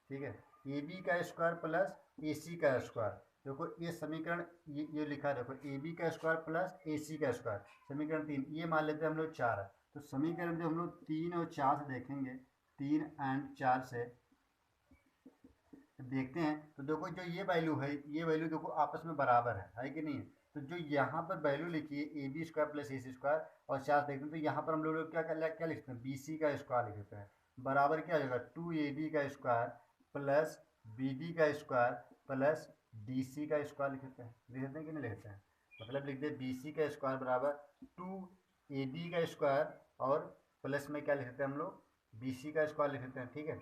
ठीक है, ए बी का स्क्वायर प्लस ए सी का स्क्वायर, देखो ये समीकरण ये लिखा है, देखो ए बी का स्क्वायर प्लस ए सी का स्क्वायर, समीकरण 3, ये मान लेते हैं हम लोग 4 है, तो समीकरण जो हम लोग 3 और 4 से देखेंगे, 3 एंड 4 से देखते हैं, तो देखो जो ये वैल्यू है, ये वैल्यू देखो आपस में बराबर है कि नहीं है, तो जो यहाँ पर वैल्यू लिखी है A B square plus A C square और 4 देखते हैं, तो यहाँ पर हम लोग क्या लिखते हैं, बी सी का स्क्वायर लिखते हैं, बराबर क्या हो जाएगा 2 ए बी का स्क्वायर प्लस बी डी का स्क्वायर प्लस डी सी का स्क्वायर लिखते हैं, लिखते हैं कि नहीं लिखते हैं, मतलब लिखते हैं बी सी का स्क्वायर बराबर 2 ए डी का स्क्वायर और प्लस में क्या लिखते हैं हम लोग, बी सी का स्क्वायर लिखते हैं। ठीक है,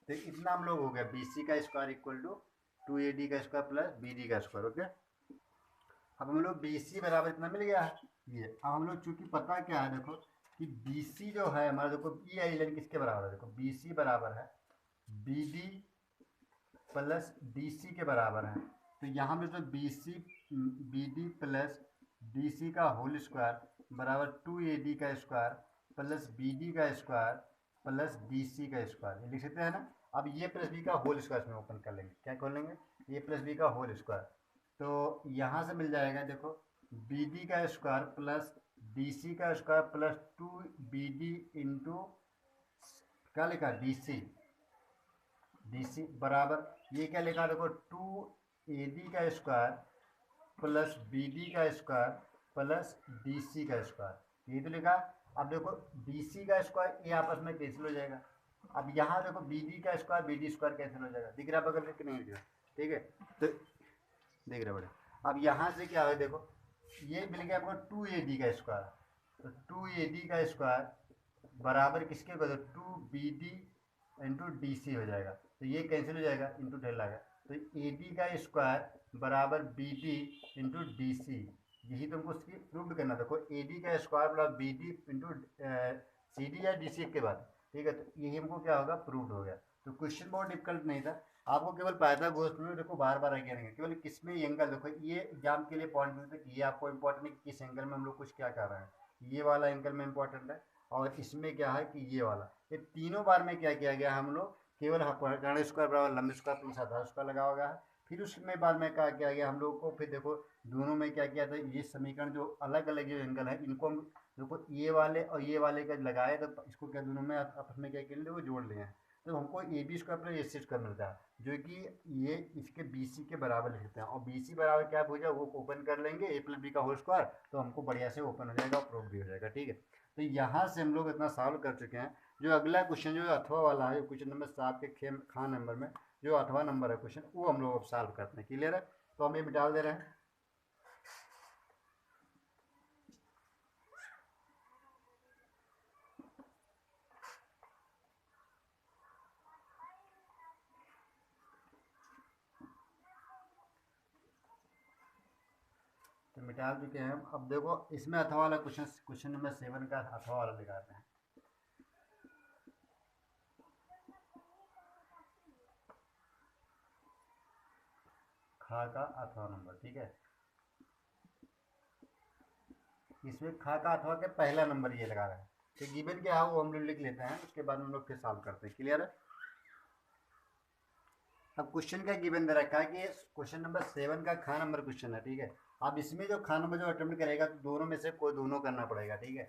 तो इतना हम लोग हो गया बी सी का square equal to 2 A D का स्क्वायर प्लस बी डी का स्क्वायर। ओके, अब हम लोग बी सी बराबर इतना मिल गया है ये। अब हम लोग चूंकि पता क्या है, देखो कि बी सी जो है हमारा, देखो ई आई लाइन किसके बराबर है, देखो बी सी बराबर है B D plus D C के बराबर है, तो यहाँ पे तो B C B D plus D C का होल स्क्वायर बराबर 2 ए डी का स्क्वायर प्लस बी डी का स्क्वायर प्लस डी सी का स्क्वायर, ये लिख सकते हैं ना। अब ये प्लस बी का होल स्क्वायर इसमें ओपन कर लेंगे, क्या खोल लेंगे, ये प्लस बी का होल स्क्वायर, तो यहाँ से मिल जाएगा देखो बी डी का स्क्वायर प्लस डी सी का square plus 2 B D into क्या लिखा डी सी बराबर ये क्या लिखा देखो 2 ए डी का स्क्वायर प्लस बी डी का स्क्वायर प्लस डी सी का स्क्वायर, ये तो लिखा। अब देखो डी सी का स्क्वायर ये आपस में कैंसिल हो जाएगा, अब यहाँ देखो बी डी का square B D square cancel हो जाएगा, दिख रहा है बगल में कि नहीं दिख रहा, ठीक है, तो देख रहे बड़े। अब यहाँ से क्या है, देखो ये मिल गया आपको 2 ए डी का स्क्वायर, तो 2 ए डी का स्क्वायर बराबर किसके बदल 2 B D into D C हो जाएगा, तो ये कैंसिल हो जाएगा, इंटू ढेर लगा, तो ए डी का स्क्वायर बराबर B D into D C, यही तुमको उसकी प्रूव करना। देखो ए डी का square plus B D into C D या डी सी के बाद, ठीक है, तो यही हमको क्या होगा, प्रूव हो गया। तो क्वेश्चन बहुत डिफिकल्ट नहीं था, आपको केवल पाइथागोरस में देखो बार बार आगे रहेंगे, केवल किसमें एंगल, देखो ये एग्जाम के लिए पॉइंट मिलता है कि ये आपको इंपॉर्टेंट है कि किस एंगल में हम लोग कुछ क्या कर रहे हैं, ये वाला एंगल में इंपॉर्टेंट है, और इसमें क्या है कि ये वाला, ये तीनों बार में क्या किया गया, हम लोग केवल कर्ण स्क्वायर बराबर लंबे स्क्वायर प्लस आधार स्क्वायर लगा हुआ है। फिर उसमें बाद में क्या किया गया हम लोग को, फिर देखो दोनों में क्या किया था, ये समीकरण जो अलग अलग जो एंगल है इनको हम देखो ये वाले और ये वाले का लगाए, तो इसको क्या दोनों में आपस में क्या कर लिए, वो जोड़ लिए हैं, तो हमको A B square plus A C square मिलता है, जो कि ये इसके बी सी के बराबर लिखते हैं, और बी सी बराबर क्या भुजा वो ओपन कर लेंगे, ए प्लस बी का होल स्क्वायर, तो हमको बढ़िया से ओपन हो जाएगा, प्रूफ भी हो जाएगा, ठीक है। तो यहाँ से हम लोग इतना सॉल्व कर चुके हैं। जो अगला क्वेश्चन जो अथवा वाला है, क्वेश्चन नंबर 7 के खा नंबर में जो अथवा नंबर है क्वेश्चन, वो हम लोग अब सॉल्व करते हैं, क्लियर है। तो हम ये मिटा दे रहे हैं। तो मिटा चुके हैं। अब देखो इसमें अथवा वाला क्वेश्चन, क्वेश्चन नंबर 7 का अथवा वाला दिखाते हैं। खा का अथवा नंबर, ठीक है, इसमें खा का अथवा के पहला नंबर ये लगा रहे हैं, तो गिवन क्या है वो हम लोग लिख लेते हैं, उसके बाद हम लोग फिर सॉल्व करते हैं, क्लियर है। अब क्वेश्चन का गिवन दे रखा है कि क्वेश्चन नंबर 7 का खा नंबर क्वेश्चन है, ठीक है। अब इसमें जो खा नंबर जो अटेम्प्ट करेगा तो दोनों में से कोई दोनों करना पड़ेगा, ठीक है।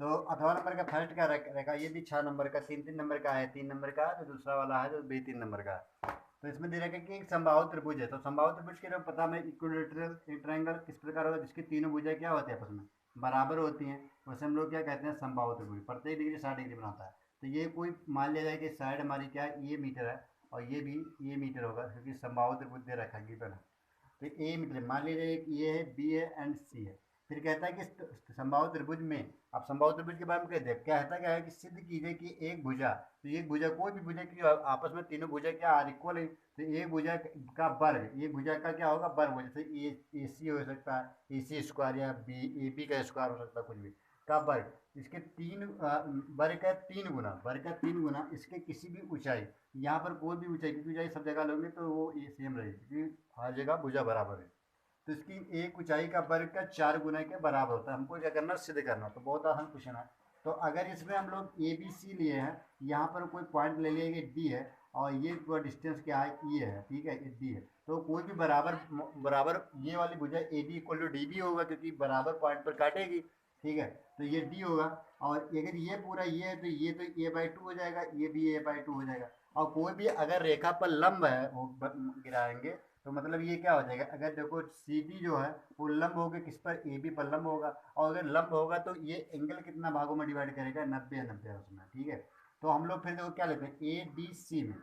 तो अथवा नंबर का फर्स्ट क्या रहेगा, ये भी 6 नंबर का, 3 नंबर का है, 3 नंबर का, तो दूसरा वाला है जो भी 3 नंबर का है। तो इसमें दे रखा है कि एक समबाहु त्रिभुज है, तो समबाहु त्रिभुज के लिए पता है इक्विलेटरल ट्रायंगल किस प्रकार होगा, जिसकी तीनों भुजाएं क्या होती है आपस में बराबर होती हैं, वैसे हम लोग क्या कहते हैं, समबाहु त्रिभुज, प्रत्येक डिग्री 60 डिग्री बनाता है। तो ये कोई मान लिया जाए कि साइड हमारी क्या है, ये मीटर है, और ये भी ये मीटर होगा, क्योंकि समबाहु त्रिभुज दे रखा है गिवन है। तो ए मतलब मान लीजिए कि ये है, बी है एंड सी है। फिर कहता है कि समबाहु त्रिभुज में, अब समबाहु त्रिभुज के बारे में कहते हैं, कहता क्या है कि सिद्ध कीजिए कि एक भुजा, तो एक भुजा कोई भी भुजा की आपस में तीनों भुजा क्या आर इक्वल है, तो एक भुजा का वर्ग, एक भुजा का क्या होगा वर्ग, जैसे ए सी हो सकता है, ए सी स्क्वायर, या बी ए बी का स्क्वायर हो सकता है, कुछ भी का वर्ग, इसके तीन वर्ग का 3 गुना, वर्ग का 3 गुना इसके किसी भी ऊंचाई, यहाँ पर कोई भी ऊंचाई की ऊंचाई सब जगह लोगे तो वो ये सेम रहेगी, क्योंकि हर जगह भुजा बराबर है, तो इसकी एक ऊंचाई का वर्ग का 4 गुना के बराबर होता है। हमको क्या करना, सिद्ध करना, तो बहुत आसान क्वेश्चन है। तो अगर इसमें हम लोग ए बी सी लिए हैं, यहाँ पर कोई पॉइंट ले लिया, ये डी है, और ये डिस्टेंस क्या है, ये है, ठीक है, ये डी है, तो कोई भी बराबर बराबर ये वाली भुजा A D equal to D भी होगा, क्योंकि बराबर पॉइंट पर काटेगी, ठीक है, तो ये डी होगा। और अगर ये पूरा ये है, तो ये तो ए बाई टू हो जाएगा, ये भी ए बाई टू हो जाएगा। और कोई भी अगर रेखा पर लंब है वो गिराएंगे, तो मतलब ये क्या हो जाएगा, अगर देखो सी डी जो है वो लंब होगा किस पर, ए बी पर लंब होगा, और अगर लंब होगा तो ये एंगल कितना भागों में डिवाइड करेगा, 90 90 उसमें, ठीक है। तो हम लोग फिर देखो क्या लेते हैं, ए डी सी में,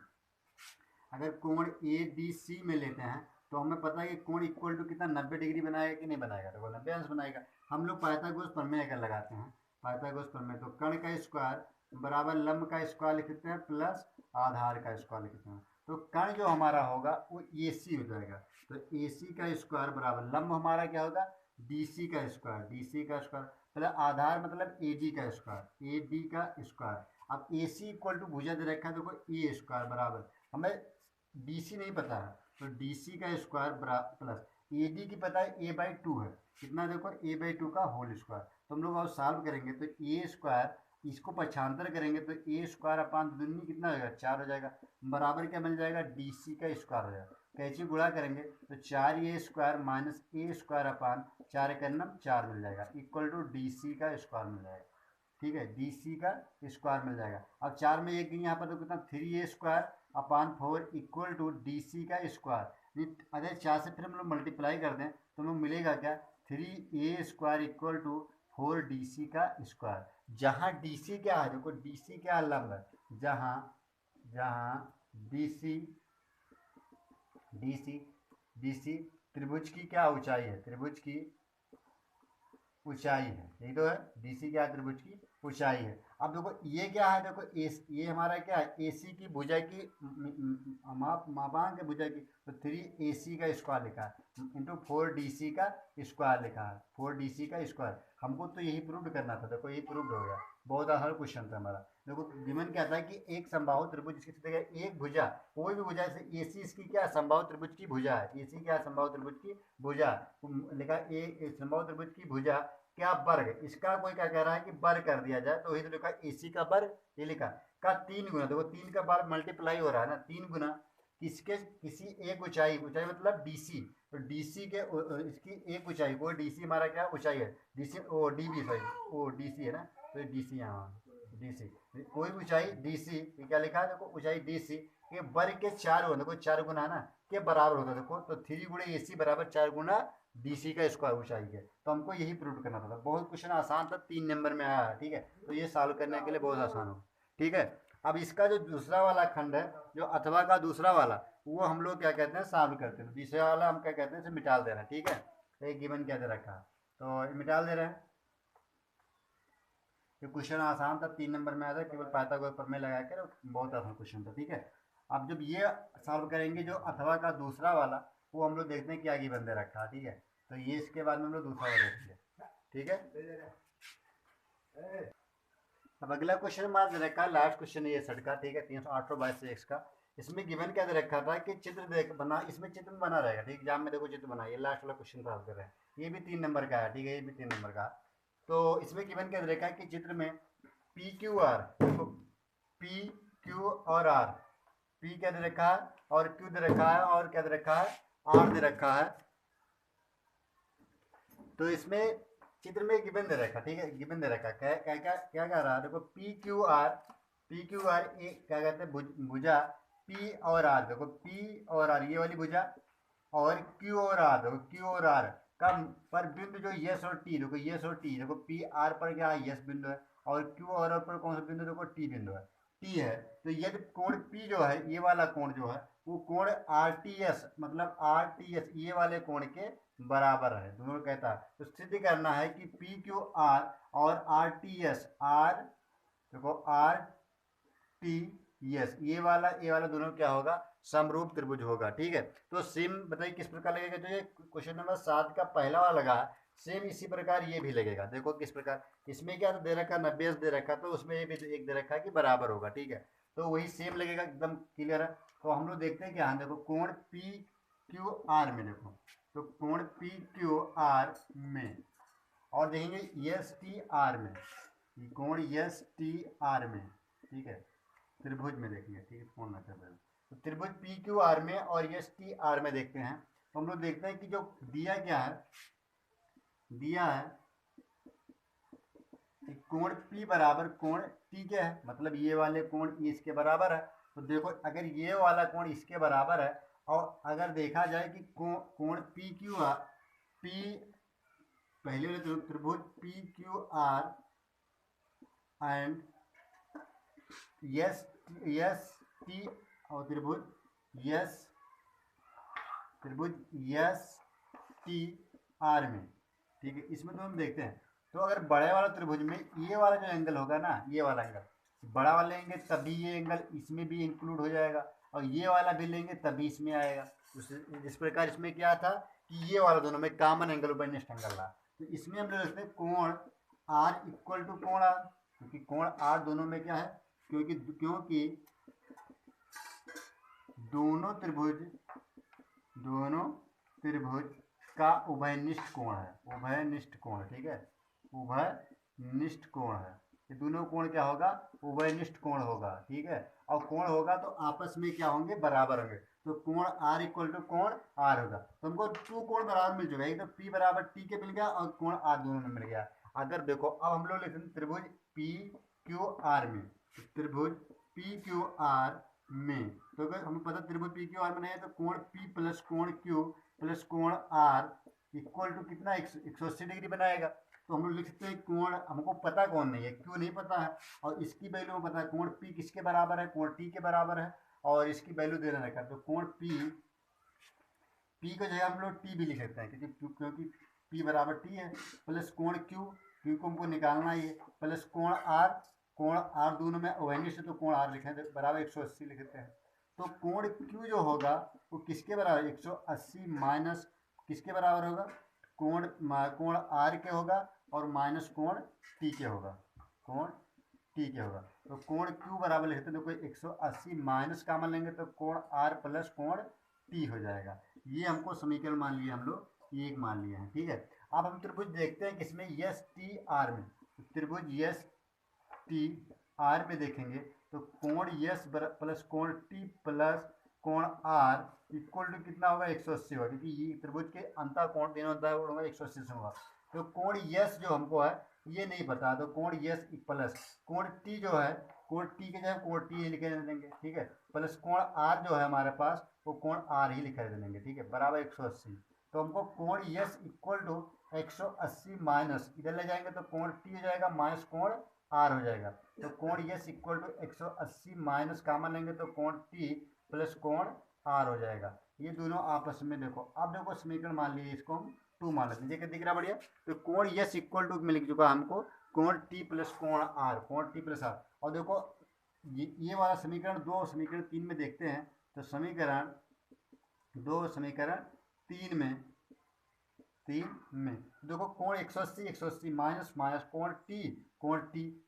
अगर कोण ए डी सी में लेते हैं, तो हमें पता है कि कोण इक्वल टू कितना 90 डिग्री बनाएगा कि नहीं बनाएगा, तो 90 अंश बनाएगा। हम लोग पाइथागोरस प्रमेय अगर लगाते हैं, पाइथागोरस प्रमेय, तो कर्ण का स्क्वायर बराबर लंब का स्क्वायर लिखते हैं प्लस आधार का स्क्वायर लिखते हैं, तो कर्ण जो हमारा होगा वो ए सी हो जाएगा, तो ए सी का स्क्वायर बराबर लंब हमारा क्या होगा, डी सी का स्क्वायर, डी सी का स्क्वायर प्लस आधार मतलब ए डी का स्क्वायर, ए डी का स्क्वायर। अब ए सी इक्वल टू भुजा दे रखा है, देखो ए स्क्वायर बराबर, हमें डी सी नहीं पता है, तो डी सी का स्क्वायर प्लस ए डी की पता है ए बाई टू है, कितना देखो ए बाई टू का होल स्क्वायर, तो हम लोग और सॉल्व करेंगे तो ए स्क्वायर, इसको पक्षांतर करेंगे तो ए स्क्वायर अपान दुनी कितना हो जाएगा, 4 हो जाएगा, बराबर क्या मिल जाएगा, डी सी का स्क्वायर हो जाएगा, कैसे गुणा करेंगे तो 4 ए स्क्वायर माइनस ए स्क्वायर अपान 4 का नम 4 मिल जाएगा, इक्वल टू डी सी का स्क्वायर मिल जाएगा, ठीक है, डी सी का स्क्वायर मिल जाएगा। अब 4 में एक यहाँ पर तो कितना 3 A square upon 4 equal to D C का स्क्वायर, अगर 4 से फिर हम लोग मल्टीप्लाई कर दें तो हमें मिलेगा क्या, 3 A square equal to 4 D C का स्क्वायर, जहाँ डी सी क्या है, देखो डी सी क्या लंब है, जहाँ जहाँ D C D C D C त्रिभुज की क्या ऊंचाई है, त्रिभुज की ऊंचाई है, यही तो है, डी सी क्या त्रिभुज की ऊंचाई है। अब देखो ये क्या है, देखो ये हमारा क्या है, AC की भुजा की मापांक है भुजा की, तो 3AC का स्क्वायर लिखा है इंटू 4DC का स्क्वायर लिखा है, 4DC का स्क्वायर। हमको तो यही प्रूव करना था, देखो यही प्रूव हो गया, बहुत आसान क्वेश्चन था हमारा। देखो गिवन क्या था कि एक समबाहु त्रिभुज जिसकी जगह एक भुजा, कोई भी भुजा से AC इसकी क्या समबाहु त्रिभुज की भुजा है, AC क्या समबाहु त्रिभुज की भुजा, लिखा ए समबाहु त्रिभुज की भुजा क्या वर्ग, इसका कोई क्या कह रहा है कि वर्ग कर दिया जाए, तो वही तो लिखा AC का वर्ग, ये लिखा का 3 गुना, देखो 3 का बार मल्टीप्लाई हो रहा है ना, 3 गुना किसके, किसी एक ऊंचाई, ऊंचाई मतलब DC, तो DC के इसकी एक ऊंचाई, वो DC हमारा क्या ऊंचाई है, DC ओ DB सॉरी ओ DC है ना, तो DC यहाँ DC, कोई ऊंचाई DC, क्या लिखा है देखो ऊंचाई DC के वर्ग के 4 गुना, देखो 4 गुना है ना के बराबर होता है, देखो तो 3 गुणे AC बराबर 4 गुना DC का स्क्वायर ऊंचाई है, तो हमको यही प्रूव करना था। बहुत क्वेश्चन आसान था, 3 नंबर में आया है, ठीक है, तो ये सॉल्व करने के लिए बहुत आसान हो, ठीक है। अब इसका जो दूसरा वाला खंड है, जो अथवा का दूसरा वाला, वो हम लोग क्या कहते हैं सॉल्व करते हैं, तीसरा वाला हम क्या कहते हैं इसे मिटाल दे रहे हैं, ठीक है, तो एक गिवन क्या दे रखा है, तो मिटाल दे रहे हैं। ये क्वेश्चन आसान था, 3 नंबर में आया था, केवल पाइथागोरस प्रमेय लगा कर, बहुत आसान क्वेश्चन था, ठीक है। अब जब ये सॉल्व करेंगे जो अथवा का दूसरा वाला, वो हम लोग देखते हैं क्या गिवन दे रखा है, ठीक है, तो ये इसके बाद में हम लोग दूसरा वाला देखेंगे, ठीक है। अब अगला क्वेश्चन हमारा दे रखा है, लास्ट क्वेश्चन है ये सेट का, ठीक है, 308/22 का। इसमें गिवन क्या दे रखा था कि चित्र देख बना, इसमें चित्र बना रहेगा, ठीक, एग्जाम में देखो चित्र बना, ये लास्ट वाला क्वेश्चन सॉल्व कर रहे हैं, ये भी 3 नंबर का है, ठीक है, ये भी 3 नंबर का। तो इसमें गिवन क्या दे रखा है कि चित्र में PQR, देखो PQ और R, P क्या दे रखा है और Q दे रखा है और क्या दे रखा है R दे रखा है। तो इसमें चित्र में गिवन दे रखा, ठीक है, गिवन दे रखा क्या क्या क्या क्या कह रहा है, देखो PQR एक क्या कहते हैं भुजा P और R, देखो P और R ये वाली भुजा, और Q और R, देखो Q और R का पर बिंदु जो यस और टी, देखो यस और टी, देखो पी आर पर क्या है यस बिंदु है, और क्यू और पर कौन सा बिंदु, देखो टी बिंदु है, टी है। तो यदि कोण पी जो है, ये वाला कोण जो है, वो कोण आर टी एस मतलब आर टी एस ये वाले कोण के बराबर है, दोनों कहता है। तो सिद्ध करना है कि पी क्यू आर और आर टी एस, आर देखो आर टी एस ये वाला दोनों क्या होगा, समरूप त्रिभुज होगा, ठीक है। तो सेम बताइए किस प्रकार लगेगा, जो ये क्वेश्चन नंबर 7 का पहला वाला लगा, सेम इसी प्रकार ये भी लगेगा, देखो किस प्रकार, इसमें क्या दे रखा 90 दे रखा, तो उसमें ये भी एक दे रखा है कि बराबर होगा, ठीक है, तो वही सेम लगेगा, एकदम क्लियर है। तो हम लोग देखते हैं कि हाँ देखो कोण पी क्यू आर में, देखो तो कोण पी क्यू आर में, और देखेंगे एस टी आर में, कोण एस टी आर में, ठीक है, त्रिभुज में देखेंगे, ठीक है, फोन ना कर रहे हो, तो त्रिभुज पी क्यू आर में और एस टी आर में देखते हैं, तो हम लोग देखते हैं कि जो दिया क्या है, दिया है कि कोण P बराबर कोण T क्या है, मतलब ये वाले कोण इसके बराबर है। तो देखो अगर ये वाला कोण इसके बराबर है, और अगर देखा जाए कि कोण पी क्यू आर, पी पहले वाले त्रिभुज P Q R and yes yes T और त्रिभुज यस टी आर में, ठीक है, इसमें तो हम देखते हैं। तो अगर बड़े वाला त्रिभुज में ये वाला जो एंगल होगा ना, ये वाला एंगल बड़ा वाला लेंगे तभी ये एंगल इसमें भी इंक्लूड हो जाएगा, और ये वाला भी लेंगे तभी इसमें आएगा। इस प्रकार इसमें क्या था कि ये वाला दोनों में कॉमन एंगल वेनिस्ट एंगल रहा, तो इसमें हम लिखते हैं कोण आर इक्वल टू कोण आर, क्योंकि कोण आर दोनों में क्या है, क्योंकि दोनों त्रिभुज का उभयनिष्ठ कोण है, उभयनिष्ठ कोण, ठीक है, उभयनिष्ठ कोण है, ये दोनों कोण क्या होगा, उभयनिष्ठ कोण होगा, ठीक है, और कोण होगा तो आपस में क्या होंगे, बराबर होंगे, तो कोण आर इक्वल टू कोण आर होगा। तो हमको 2 कोण बराबर मिल चुका है, एक तो पी बराबर टी के मिल गया और कोण आर दोनों में मिल गया। अगर देखो अब हम लोग लिखते हैं त्रिभुज पी क्यू आर में, त्रिभुज पी क्यू आर में, तो अगर हमें पता त्रिभुज पी क्यू आर में नहीं है, तो कोण पी प्लस कोण क्यू प्लस कोण आर इक्वल टू कितना 180 डिग्री बनाएगा। तो हम लोग लिख सकते हैं कोण, हमको पता कौन नहीं है, क्यू नहीं पता है, और इसकी वैल्यू में पता है कोण पी किसके बराबर है, कोण टी के बराबर है, और इसकी वैल्यू दे रखा है, तो कोण पी को जो है हम लोग टी भी लिख सकते हैं, क्योंकि पी बराबर टी है, प्लस कोण क्यू को हमको निकालना ही है, प्लस कोण आर कोण आर दोनों में वेनिस्ट है तो कोण आर लिखे तो बराबर 180 लिख देते हैं। तो कोण क्यू जो होगा वो किसके बराबर 180 माइनस किसके बराबर होगा, कोण आर के होगा और माइनस कोण टी के होगा, कोण टी के होगा। तो कोण क्यू बराबर लिखते हैं तो कोई 180 माइनस कामन लेंगे तो कोण आर प्लस कोण टी हो जाएगा। ये हमको समीकरण मान लिया हम लोग, ये एक मान लिया है, ठीक है। अब हम त्रिभुज देखते हैं किसमें, यस टी आर में। त्रिभुज यस टी आर में देखेंगे तो कोण यस प्लस कोण टी प्लस कोण आर इक्वल टू कितना होगा 180 होगा, क्योंकि ये त्रिभुज के अंतर कोण तीनों अंतर होगा 180 से होगा। तो कोण यस जो हमको है ये नहीं पता, तो कोण यस प्लस कोण टी जो है, कोण टी के जगह कोण टी लिखे देंगे, ठीक है, प्लस कोण आर जो है हमारे पास वो कोण आर ही लिखा देंगे, ठीक है, बराबर 180। तो हमको कोण यस इक्वल टू 180 माइनस इधर ले जाएंगे तो कोण टी हो जाएगा माइनस कोण आर हो जाएगा। तो कोण यस इक्वल टू 180 माइनस कामन लेंगे तो कोण टी प्लस कोण आर हो जाएगा। ये दोनों आपस में देखो, अब देखो समीकरण मान लीजिए इसको हम 2 मान लेते हैं, दिख रहा बढ़िया। तो कोण यस इक्वल टू मिल चुका हमको कोण टी प्लस कोण आर, कोण टी प्लस आर। और देखो ये वाला समीकरण 2 समीकरण 3 में देखते हैं तो समीकरण 2 समीकरण 3 में देखो कोण 180 माइनस माइनस कोण टी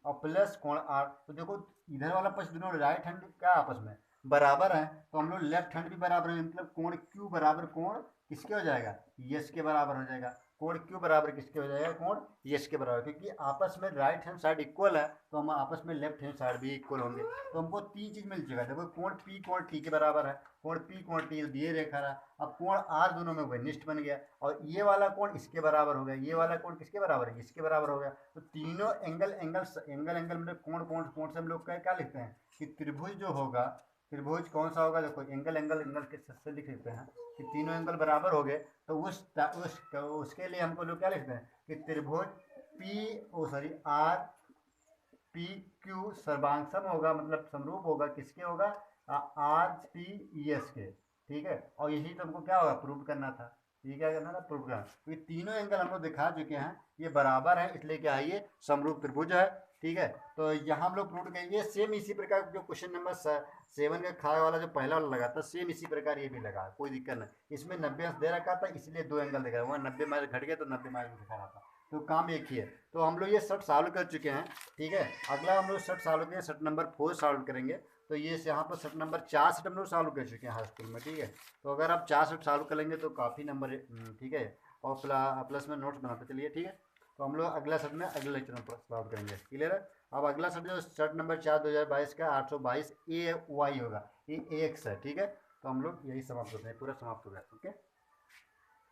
और प्लस कोण आर। तो देखो इधर वाला पक्ष दोनों राइट हैंड क्या आपस में बराबर है, तो हम लोग लेफ्ट हैंड भी बराबर है, मतलब कोण क्यू बराबर कोण किसके हो जाएगा, यस के बराबर हो जाएगा। कोण क्यू बराबर किसके हो जाएगा, कोण यस के बराबर, क्योंकि आपस में राइट हैंड साइड इक्वल है तो हम आपस में लेफ्ट हैंड साइड भी इक्वल होंगे। तो हमको 3 चीज मिल चुका है। देखो कोण पी कोण टी के बराबर है, कोण पी कोण टी दिए रेखा रहा। अब कोण आर दोनों में घनिष्ठ बन गया और ये वाला कोण इसके बराबर हो गया, ये वाला कोण किसके बराबर है, इसके बराबर हो गया। तो तीनों एंगल मतलब कोण से हम लोग क्या लिखते हैं कि त्रिभुज जो होगा, त्रिभुज कौन सा होगा, देखो एंगल के से लिख लेते हैं कि तीनों एंगल बराबर हो गए। तो उसके लिए हमको लोग क्या लिखते हैं कि त्रिभुज आर पी क्यू सर्वांग होगा, मतलब समरूप होगा किसके होगा, आर पी एस के, ठीक है। और यही तो हमको क्या होगा प्रूव करना था, ये क्या करना था प्रूव करना। तो ये तीनों एंगल हम लोग दिखा चुके हैं ये बराबर है, इसलिए क्या है ये समरूप त्रिभुज है, ठीक है। तो यहाँ हम लोग प्रूव करेंगे सेम इसी प्रकार जो क्वेश्चन नंबर 7 का खा वाला जो पहला वाला लगा था सेम इसी प्रकार ये भी लगा, कोई दिक्कत नहीं। इसमें 90 अंश दे रखा था इसलिए 2 एंगल दिखा, वहाँ 90 माइनस घट गया तो 90 माइनस दिखा रहा था, तो काम एक ही है। तो हम लोग ये शर्ट सॉल्व कर चुके हैं, ठीक है। अगला हम लोग शर्ट सॉल्व करेंगे, शर्ट नंबर 4 सॉल्व करेंगे। तो ये यहाँ पर शर्ट नंबर 4 शर्ट हम लोग सॉल्व कर चुके हैं हाई स्कूल में, ठीक है। तो अगर आप 4 शर्ट सॉल्व कर लेंगे तो काफ़ी नंबर, ठीक है। और प्लस में नोट्स बनाते चलिए, ठीक है। तो हम लोग अगला शर्ट में अगले लेक्चर में सॉल्व करेंगे, क्लियर है। अब अगला शर्ट जो शर्ट नंबर 4 2022 का 822 ए वाई होगा, ये एक्स है, ठीक है। तो हम लोग यही समाप्त होते हैं, पूरा समाप्त हो गया, ओके।